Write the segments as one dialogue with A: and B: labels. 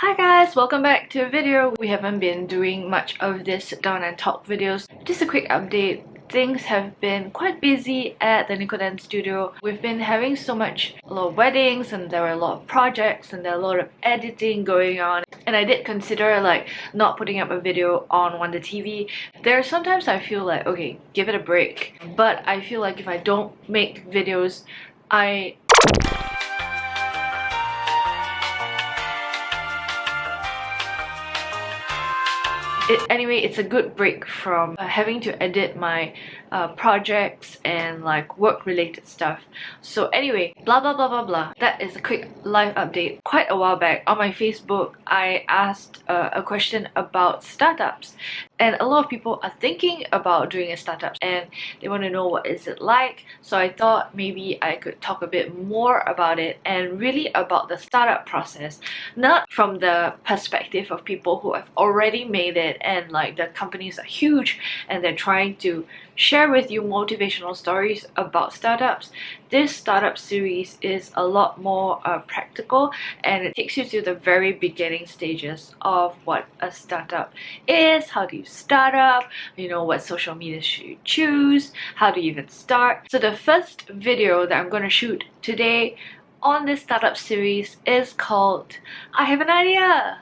A: Hi guys, welcome back to a video. We haven't been doing much of this sit down and talk videos. Just a quick update. Things have been quite busy at the Nicodance studio. We've been having a lot of weddings, and there were a lot of projects, and there are a lot of editing going on. And I did consider not putting up a video on Wonder TV. There are sometimes I feel like, okay, give it a break. But I feel like if I don't make videos, anyway, it's a good break from having to edit my projects and work related stuff. So anyway, blah blah blah blah blah. That is a quick live update. Quite a while back on my Facebook, I asked a question about startups, and a lot of people are thinking about doing a startup and they want to know what is it like. So I thought maybe I could talk a bit more about it and really about the startup process, not from the perspective of people who have already made it and the companies are huge and they're trying to share with you motivational stories about startups. This startup series is a lot more practical, and it takes you to the very beginning stages of what a startup is. How do you start up? What social media should you choose? How do you even start? So the first video that I'm going to shoot today on this startup series is called I Have an Idea.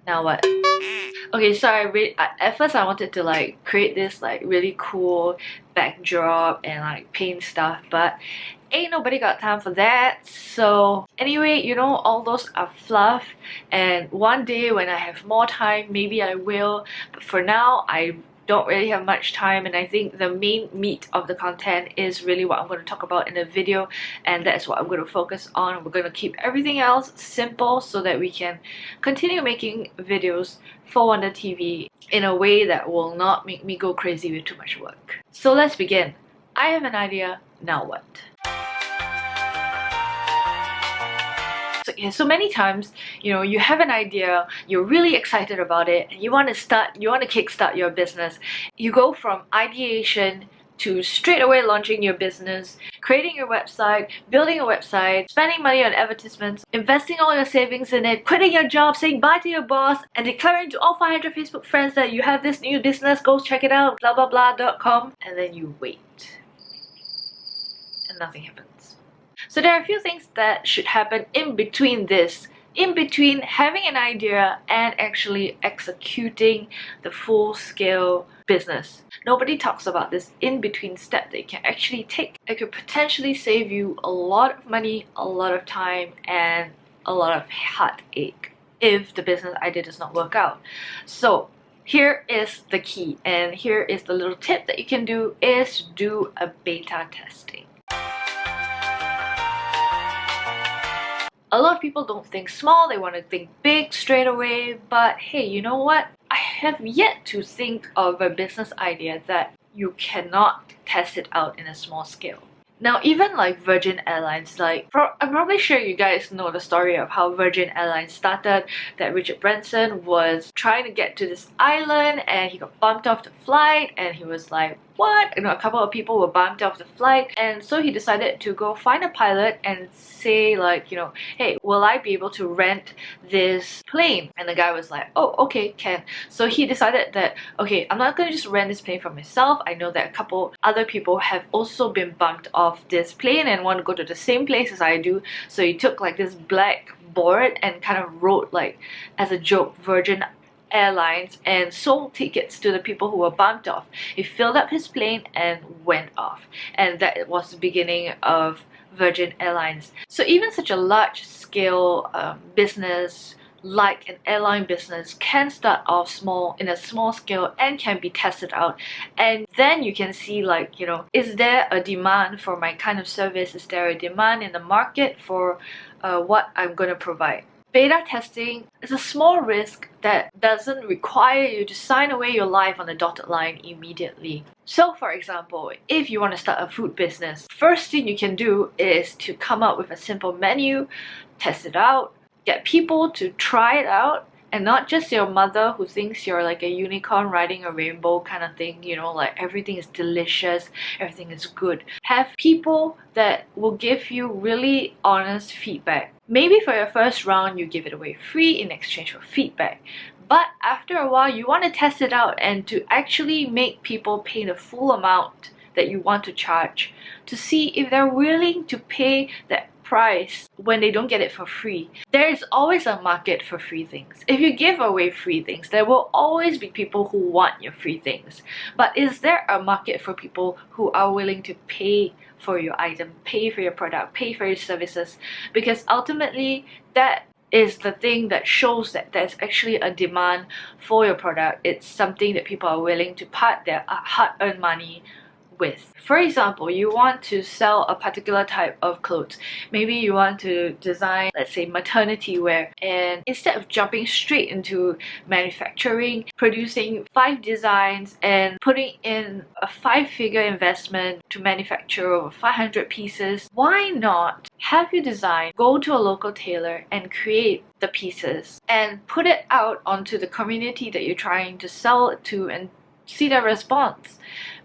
A: Now what? Okay, so at first I wanted to create this really cool backdrop and paint stuff, but ain't nobody got time for that. So anyway, all those are fluff, and one day when I have more time, maybe I will, but for now I don't really have much time, and I think the main meat of the content is really what I'm going to talk about in the video, and that's what I'm going to focus on. We're going to keep everything else simple so that we can continue making videos for Wonder TV in a way that will not make me go crazy with too much work. So let's begin. I have an idea, now what? So many times, you have an idea, you're really excited about it, and you want to kickstart your business. You go from ideation to straight away launching your business, creating your website, building a website, spending money on advertisements, investing all your savings in it, quitting your job, saying bye to your boss, and declaring to all 500 Facebook friends that you have this new business, go check it out, blah blah blah.com, and then you wait. And nothing happens. So there are a few things that should happen in between having an idea and actually executing the full-scale business. Nobody talks about this in-between step that you can actually take. It could potentially save you a lot of money, a lot of time, and a lot of heartache if the business idea does not work out. So here is the key, and here is the little tip that you can do, is do a beta testing. A lot of people don't think small, they want to think big straight away, but hey, you know what? I have yet to think of a business idea that you cannot test it out in a small scale. Now, even Virgin Airlines, I'm probably sure you guys know the story of how Virgin Airlines started, that Richard Branson was trying to get to this island and he got bumped off the flight, and he was like, what? A couple of people were bumped off the flight, and so he decided to go find a pilot and say hey, will I be able to rent this plane? And the guy was like, oh, okay, can. So he decided that, okay, I'm not gonna just rent this plane for myself. I know that a couple other people have also been bumped off this plane and want to go to the same place as I do. So he took this black board and kind of wrote as a joke, Virgin Airlines, and sold tickets to the people who were bumped off. He filled up his plane and went off, and that was the beginning of Virgin Airlines. So even such a large scale business like an airline business can start off small, in a small scale, and can be tested out, and then you can see is there a demand for my kind of service? Is there a demand in the market for what I'm going to provide? Beta testing is a small risk that doesn't require you to sign away your life on the dotted line immediately. So for example, if you want to start a food business, first thing you can do is to come up with a simple menu, test it out, get people to try it out, and not just your mother who thinks you're a unicorn riding a rainbow kind of thing, everything is delicious, everything is good. Have people that will give you really honest feedback. Maybe for your first round, you give it away free in exchange for feedback. But after a while, you want to test it out and to actually make people pay the full amount that you want to charge to see if they're willing to pay that price when they don't get it for free. There is always a market for free things. If you give away free things, there will always be people who want your free things. But is there a market for people who are willing to pay for your item, pay for your product, pay for your services? Because ultimately, that is the thing that shows that there's actually a demand for your product. It's something that people are willing to part their hard-earned money with. For example, you want to sell a particular type of clothes. Maybe you want to design, let's say, maternity wear, and instead of jumping straight into manufacturing, producing 5 designs and putting in a 5-figure investment to manufacture over 500 pieces, why not have your design go to a local tailor and create the pieces and put it out onto the community that you're trying to sell it to and see their response.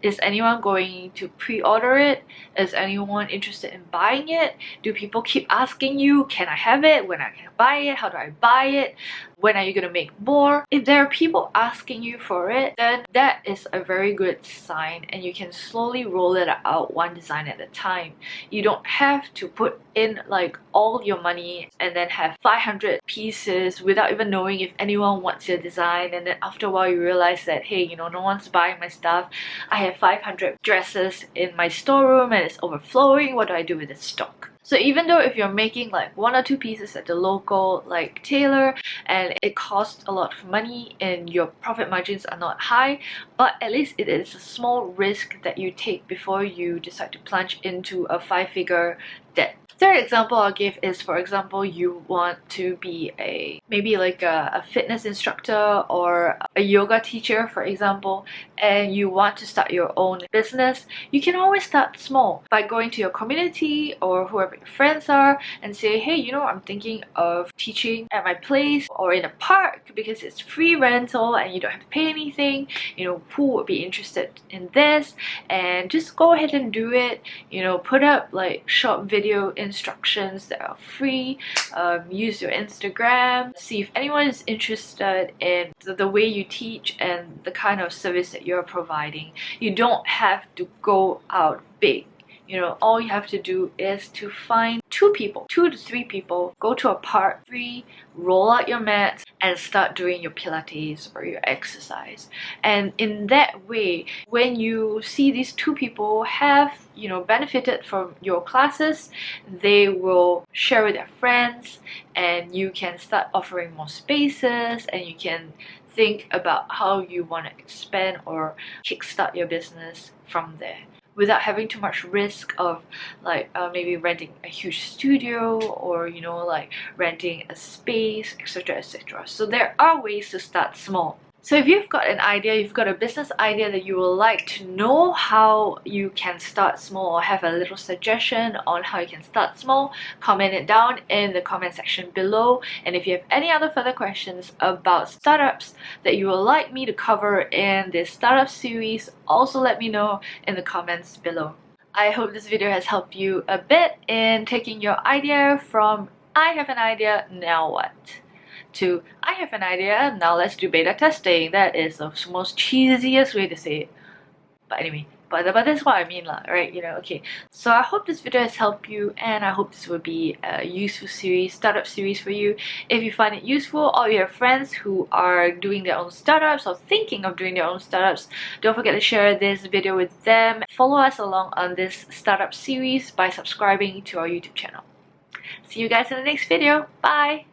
A: Is anyone going to pre-order it? Is anyone interested in buying it? Do people keep asking you, can I have it? When I can buy it? How do I buy it? When are you going to make more? If there are people asking you for it, then that is a very good sign, and you can slowly roll it out one design at a time. You don't have to put in like all your money and then have 500 pieces without even knowing if anyone wants your design, and then after a while you realize that, hey, you know, no one's buying my stuff. I have 500 dresses in my storeroom and it's overflowing. What do I do with this stock? So even though if you're making like 1 or 2 pieces at the local like tailor and it costs a lot of money and your profit margins are not high, but at least it is a small risk that you take before you decide to plunge into a 5-figure debt. Third example I'll give is, for example, you want to be maybe like a fitness instructor or a yoga teacher, for example, and you want to start your own business. You can always start small by going to your community or whoever your friends are and say, hey, you know, I'm thinking of teaching at my place or in a park because it's free rental and you don't have to pay anything. You know, who would be interested in this? And just go ahead and do it. You know, put up like short video instructions that are free. Use your Instagram, see if anyone is interested in the way you teach and the kind of service that you're providing. You don't have to go out big. You know, all you have to do is to find 2 to 3 people, go to a park free, roll out your mats and start doing your Pilates or your exercise. And in that way, when you see these 2 people have, you know, benefited from your classes, they will share with their friends and you can start offering more spaces and you can think about how you want to expand or kickstart your business from there, without having too much risk of like maybe renting a huge studio or, you know, like renting a space, etc, etc. So there are ways to start small. So if you've got an idea, you've got a business idea that you would like to know how you can start small or have a little suggestion on how you can start small, comment it down in the comment section below. And if you have any other further questions about startups that you would like me to cover in this startup series, also let me know in the comments below. I hope this video has helped you a bit in taking your idea from I have an idea, now what? To I have an idea, now let's do beta testing. That is the most cheesiest way to say it. But anyway, but that's what I mean lah, right? You know, okay. So I hope this video has helped you and I hope this will be a useful series, startup series for you. If you find it useful or you have friends who are doing their own startups or thinking of doing their own startups, don't forget to share this video with them. Follow us along on this startup series by subscribing to our YouTube channel. See you guys in the next video. Bye!